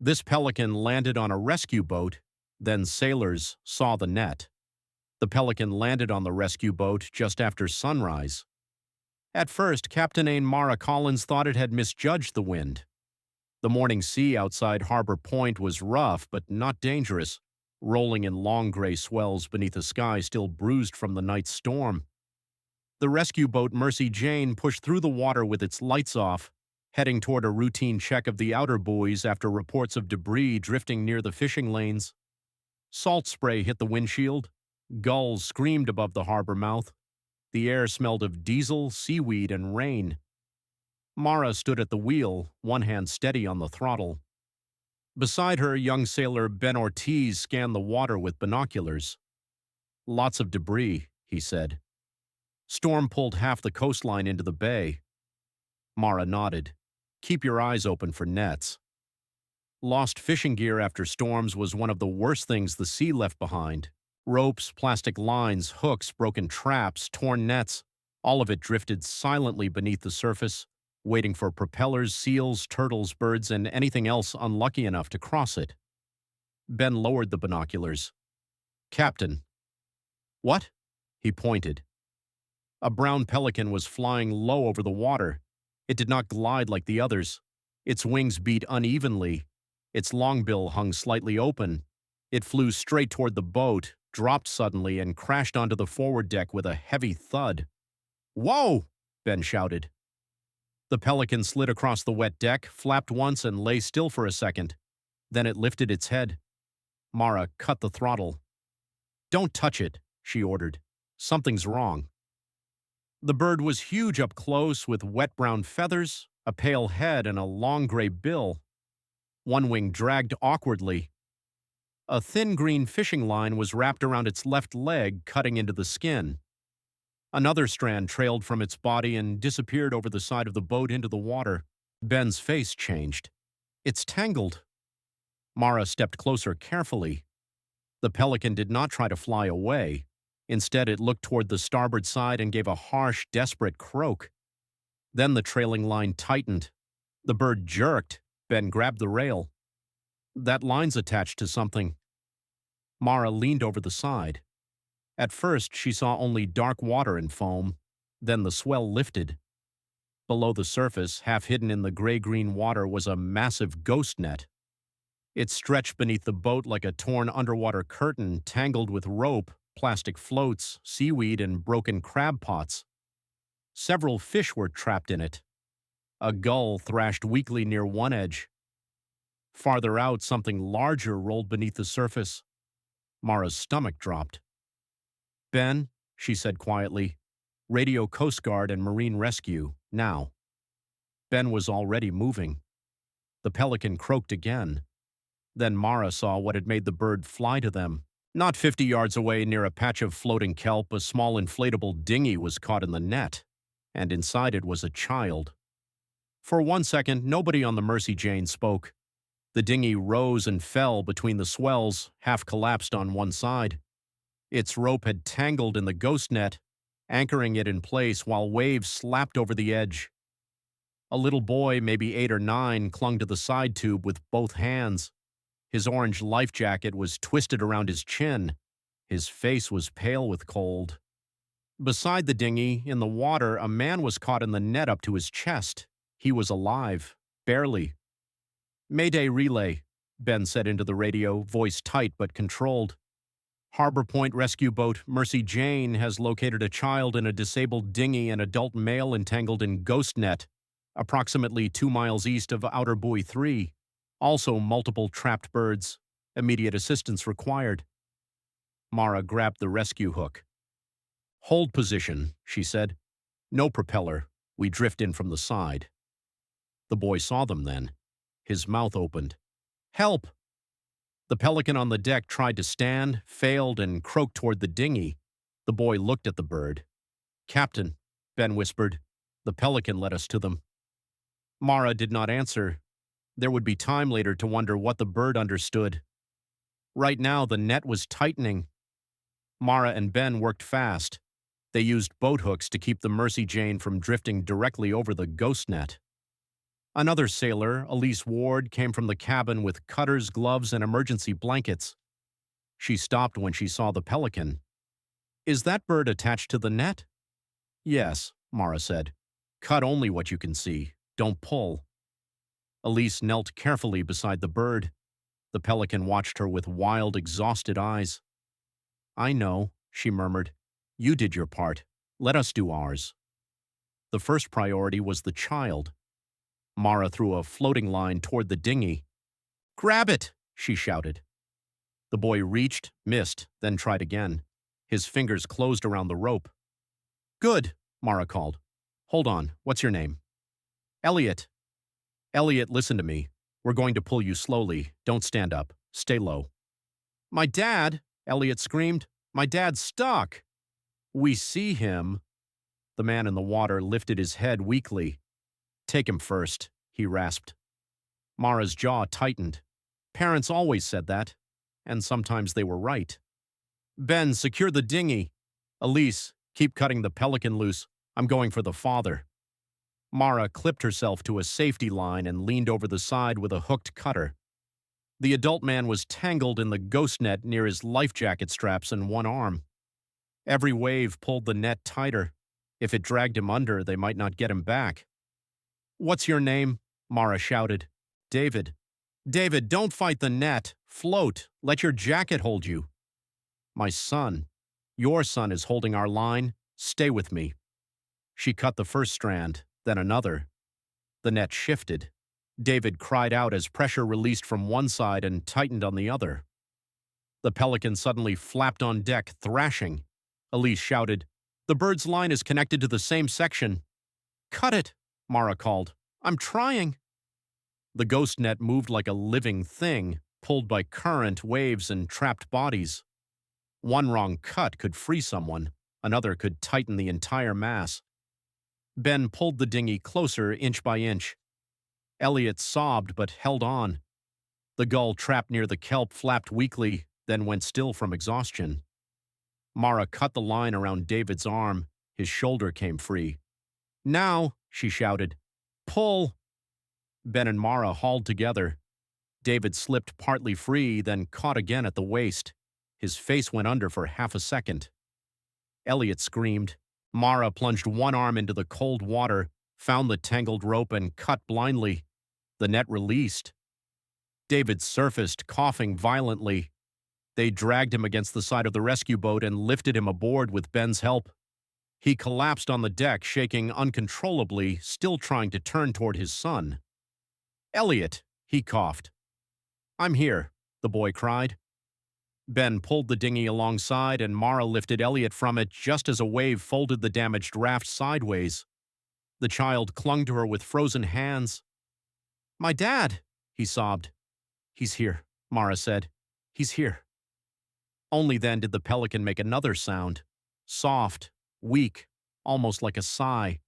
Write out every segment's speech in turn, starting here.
This Pelican landed on a rescue boat, then sailors saw the net. The Pelican landed on the rescue boat just after sunrise. At first, Captain Mara Collins thought it had misjudged the wind. The morning sea outside Harbor Point was rough but not dangerous, rolling in long gray swells beneath a sky still bruised from the night's storm. The rescue boat Mercy Jane pushed through the water with its lights off, heading toward a routine check of the outer buoys after reports of debris drifting near the fishing lanes. Salt spray hit the windshield. Gulls screamed above the harbor mouth. The air smelled of diesel, seaweed, and rain. Mara stood at the wheel, one hand steady on the throttle. Beside her, young sailor Ben Ortiz scanned the water with binoculars. "Lots of debris," he said. "Storm pulled half the coastline into the bay." Mara nodded. "Keep your eyes open for nets." Lost fishing gear after storms was one of the worst things the sea left behind. Ropes, plastic lines, hooks, broken traps, torn nets, all of it drifted silently beneath the surface, waiting for propellers, seals, turtles, birds, and anything else unlucky enough to cross it. Ben lowered the binoculars. "Captain." "What?" He pointed. A brown pelican was flying low over the water. It did not glide like the others. Its wings beat unevenly. Its long bill hung slightly open. It flew straight toward the boat, dropped suddenly, and crashed onto the forward deck with a heavy thud. "Whoa!" Ben shouted. The Pelican slid across the wet deck, flapped once, and lay still for a second. Then it lifted its head. Mara cut the throttle. "Don't touch it," she ordered. "Something's wrong." The bird was huge up close, with wet brown feathers, a pale head, and a long gray bill. One wing dragged awkwardly. A thin green fishing line was wrapped around its left leg, cutting into the skin. Another strand trailed from its body and disappeared over the side of the boat into the water. Ben's face changed. "It's tangled." Mara stepped closer carefully. The Pelican did not try to fly away. Instead, it looked toward the starboard side and gave a harsh, desperate croak. Then the trailing line tightened. The bird jerked. Ben grabbed the rail. "That line's attached to something." Mara leaned over the side. At first, she saw only dark water and foam. Then the swell lifted. Below the surface, half hidden in the gray-green water, was a massive ghost net. It stretched beneath the boat like a torn underwater curtain, tangled with rope, plastic floats, seaweed, and broken crab pots. Several fish were trapped in it. A gull thrashed weakly near one edge. Farther out, something larger rolled beneath the surface. Mara's stomach dropped. "Ben," she said quietly, "radio Coast Guard and Marine Rescue, now." Ben was already moving. The Pelican croaked again. Then Mara saw what had made the bird fly to them. Not 50 yards away, near a patch of floating kelp, a small inflatable dinghy was caught in the net, and inside it was a child. For 1 second, nobody on the Mercy Jane spoke. The dinghy rose and fell between the swells, half collapsed on one side. Its rope had tangled in the ghost net, anchoring it in place while waves slapped over the edge. A little boy, maybe 8 or 9, clung to the side tube with both hands. His orange life jacket was twisted around his chin. His face was pale with cold. Beside the dinghy, in the water, a man was caught in the net up to his chest. He was alive, barely. "Mayday relay," Ben said into the radio, voice tight but controlled. "Harbor Point rescue boat Mercy Jane has located a child in a disabled dinghy and adult male entangled in ghost net, approximately 2 miles east of Outer Buoy 3. Also multiple trapped birds. Immediate assistance required." Mara grabbed the rescue hook. "Hold position," she said. "No propeller. We drift in from the side." The boy saw them then. His mouth opened. "Help!" The Pelican on the deck tried to stand, failed, and croaked toward the dinghy. The boy looked at the bird. "Captain," Ben whispered, "the Pelican led us to them." Mara did not answer. There would be time later to wonder what the bird understood. Right now, the net was tightening. Mara and Ben worked fast. They used boat hooks to keep the Mercy Jane from drifting directly over the ghost net. Another sailor, Elise Ward, came from the cabin with cutters, gloves, and emergency blankets. She stopped when she saw the Pelican. "Is that bird attached to the net?" "Yes," Mara said. "Cut only what you can see. Don't pull." Elise knelt carefully beside the bird. The Pelican watched her with wild, exhausted eyes. "I know," she murmured. "You did your part. Let us do ours." The first priority was the child. Mara threw a floating line toward the dinghy. "Grab it!" she shouted. The boy reached, missed, then tried again. His fingers closed around the rope. "Good," Mara called. "Hold on, what's your name?" "Elliot." "Elliot, listen to me. We're going to pull you slowly. Don't stand up. Stay low." "My dad!" Elliot screamed. "My dad's stuck!" "We see him." The man in the water lifted his head weakly. "Take him first," he rasped. Mara's jaw tightened. Parents always said that, and sometimes they were right. "Ben, secure the dinghy." "Elise, keep cutting the Pelican loose. I'm going for the father." Mara clipped herself to a safety line and leaned over the side with a hooked cutter. The adult man was tangled in the ghost net near his life jacket straps in one arm. Every wave pulled the net tighter. If it dragged him under, they might not get him back. "What's your name?" Mara shouted. "David." "David, don't fight the net. Float. Let your jacket hold you." "My son. Your son is holding our line. Stay with me." She cut the first strand, then another. The net shifted. David cried out as pressure released from one side and tightened on the other. The Pelican suddenly flapped on deck, thrashing. Elise shouted, "The bird's line is connected to the same section." "Cut it," Mara called. "I'm trying." The ghost net moved like a living thing, pulled by current, waves, and trapped bodies. One wrong cut could free someone. Another could tighten the entire mass. Ben pulled the dinghy closer, inch by inch. Elliot sobbed but held on. The gull trapped near the kelp flapped weakly, then went still from exhaustion. Mara cut the line around David's arm. His shoulder came free. "Now," she shouted. "Pull!" Ben and Mara hauled together. David slipped partly free, then caught again at the waist. His face went under for half a second. Elliot screamed. Mara plunged one arm into the cold water, found the tangled rope, and cut blindly. The net released. David surfaced, coughing violently. They dragged him against the side of the rescue boat and lifted him aboard with Ben's help. He collapsed on the deck, shaking uncontrollably, still trying to turn toward his son. "Elliot," he coughed. "I'm here," the boy cried. Ben pulled the dinghy alongside, and Mara lifted Elliot from it just as a wave folded the damaged raft sideways. The child clung to her with frozen hands. "My dad," he sobbed. "He's here," Mara said. "He's here." Only then did the Pelican make another sound. Soft, weak, almost like a sigh.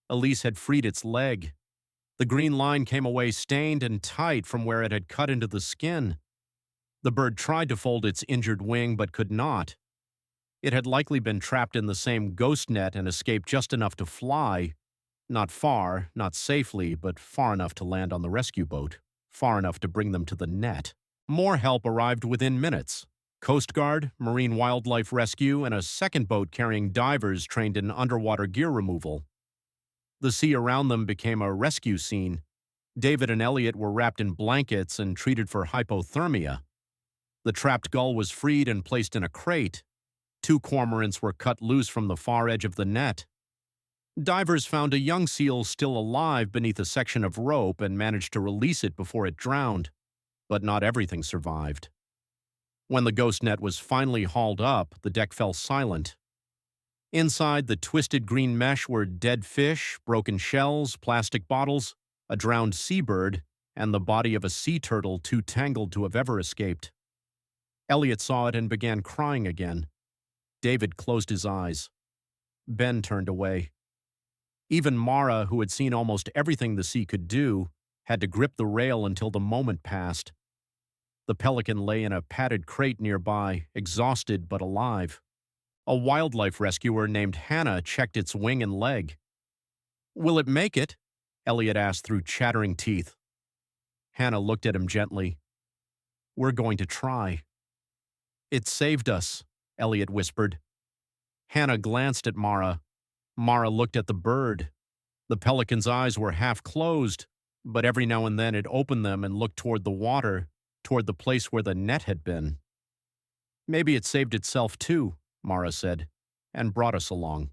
Elise had freed its leg. The green line came away stained and tight from where it had cut into the skin. The bird tried to fold its injured wing but could not. It had likely been trapped in the same ghost net and escaped just enough to fly. Not far, not safely, but far enough to land on the rescue boat. Far enough to bring them to the net. More help arrived within minutes. Coast Guard, Marine Wildlife Rescue, and a second boat carrying divers trained in underwater gear removal. The sea around them became a rescue scene. David and Elliot were wrapped in blankets and treated for hypothermia. The trapped gull was freed and placed in a crate. 2 cormorants were cut loose from the far edge of the net. Divers found a young seal still alive beneath a section of rope and managed to release it before it drowned. But not everything survived. When the ghost net was finally hauled up, the deck fell silent. Inside the twisted green mesh were dead fish, broken shells, plastic bottles, a drowned seabird, and the body of a sea turtle too tangled to have ever escaped. Elliot saw it and began crying again. David closed his eyes. Ben turned away. Even Mara, who had seen almost everything the sea could do, had to grip the rail until the moment passed. The Pelican lay in a padded crate nearby, exhausted but alive. A wildlife rescuer named Hannah checked its wing and leg. "Will it make it?" Elliot asked through chattering teeth. Hannah looked at him gently. We're going to try. It saved us, Elliot whispered. Hannah glanced at Mara. Mara looked at the bird. The pelican's eyes were half closed, but every now and then it opened them and looked toward the water, toward the place where the net had been. Maybe it saved itself too, Mara said, and brought us along.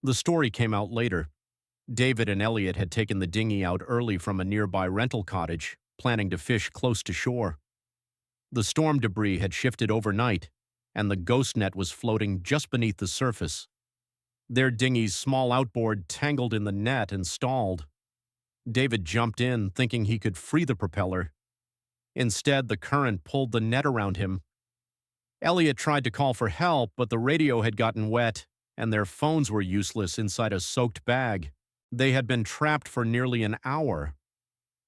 The story came out later. David and Elliot had taken the dinghy out early from a nearby rental cottage, planning to fish close to shore. The storm debris had shifted overnight, and the ghost net was floating just beneath the surface. Their dinghy's small outboard tangled in the net and stalled. David jumped in, thinking he could free the propeller. Instead, the current pulled the net around him. Elliot tried to call for help, but the radio had gotten wet, and their phones were useless inside a soaked bag. They had been trapped for nearly an hour.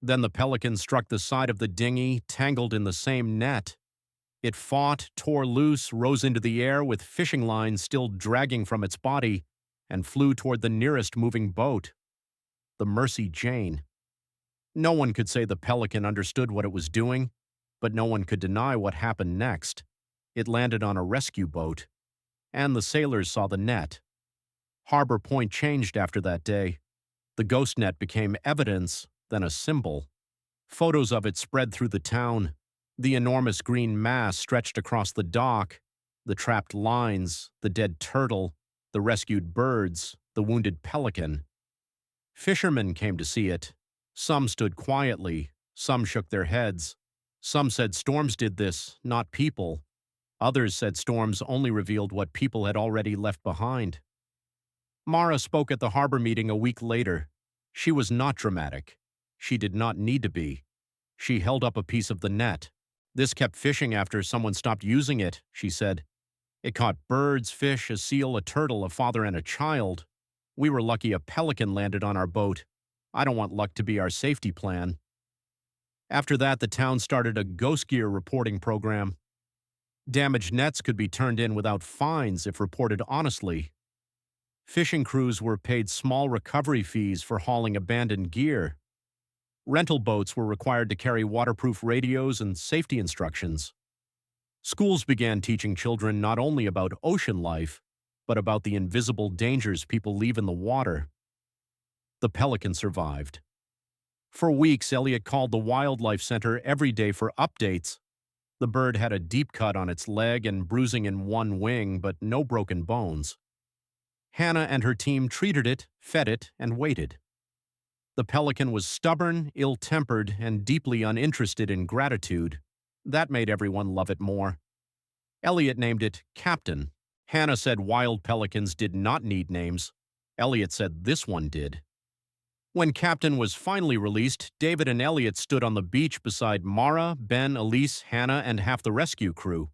Then the Pelican struck the side of the dinghy, tangled in the same net. It fought, tore loose, rose into the air with fishing lines still dragging from its body, and flew toward the nearest moving boat, the Mercy Jane. No one could say the Pelican understood what it was doing, but no one could deny what happened next. It landed on a rescue boat, and the sailors saw the net. Harbor Point changed after that day. The ghost net became evidence, then a symbol. Photos of it spread through the town. The enormous green mass stretched across the dock, the trapped lines, the dead turtle, the rescued birds, the wounded pelican. Fishermen came to see it. Some stood quietly, some shook their heads. Some said storms did this, not people. Others said storms only revealed what people had already left behind. Mara spoke at the harbor meeting a week later. She was not dramatic. She did not need to be. She held up a piece of the net. This kept fishing after someone stopped using it, she said. It caught birds, fish, a seal, a turtle, a father, and a child. We were lucky a pelican landed on our boat. I don't want luck to be our safety plan. After that, the town started a ghost gear reporting program. Damaged nets could be turned in without fines if reported honestly. Fishing crews were paid small recovery fees for hauling abandoned gear. Rental boats were required to carry waterproof radios and safety instructions. Schools began teaching children not only about ocean life, but about the invisible dangers people leave in the water. The Pelican survived. For weeks, Elliot called the Wildlife Center every day for updates. The bird had a deep cut on its leg and bruising in one wing, but no broken bones. Hannah and her team treated it, fed it, and waited. The Pelican was stubborn, ill-tempered, and deeply uninterested in gratitude. That made everyone love it more. Elliot named it Captain. Hannah said wild pelicans did not need names. Elliot said this one did. When Captain was finally released, David and Elliot stood on the beach beside Mara, Ben, Elise, Hannah, and half the rescue crew.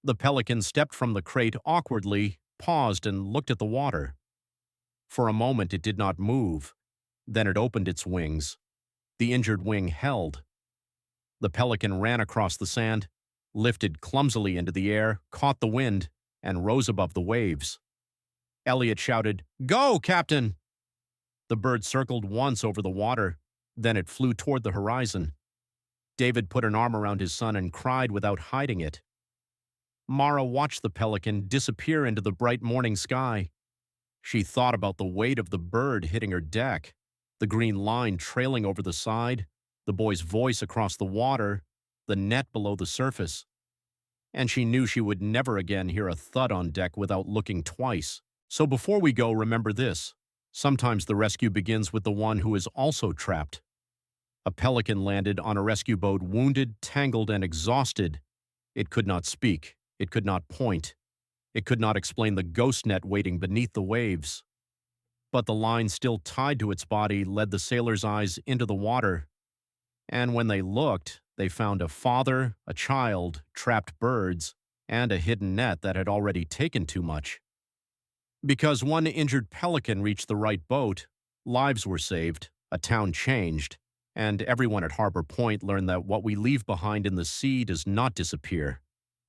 The Pelican stepped from the crate awkwardly, paused, and looked at the water. For a moment it did not move. Then it opened its wings. The injured wing held. The Pelican ran across the sand, lifted clumsily into the air, caught the wind, and rose above the waves. Elliot shouted, "Go, Captain!" The bird circled once over the water, then it flew toward the horizon. David put an arm around his son and cried without hiding it. Mara watched the Pelican disappear into the bright morning sky. She thought about the weight of the bird hitting her deck, the green line trailing over the side, the boy's voice across the water, the net below the surface. And she knew she would never again hear a thud on deck without looking twice. So before we go, remember this. Sometimes the rescue begins with the one who is also trapped. A pelican landed on a rescue boat wounded, tangled, and exhausted. It could not speak. It could not point. It could not explain the ghost net waiting beneath the waves. But the line still tied to its body led the sailors' eyes into the water. And when they looked, they found a father, a child, trapped birds, and a hidden net that had already taken too much. Because one injured pelican reached the right boat, lives were saved, a town changed, and everyone at Harbor Point learned that what we leave behind in the sea does not disappear.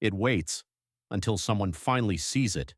It waits until someone finally sees it.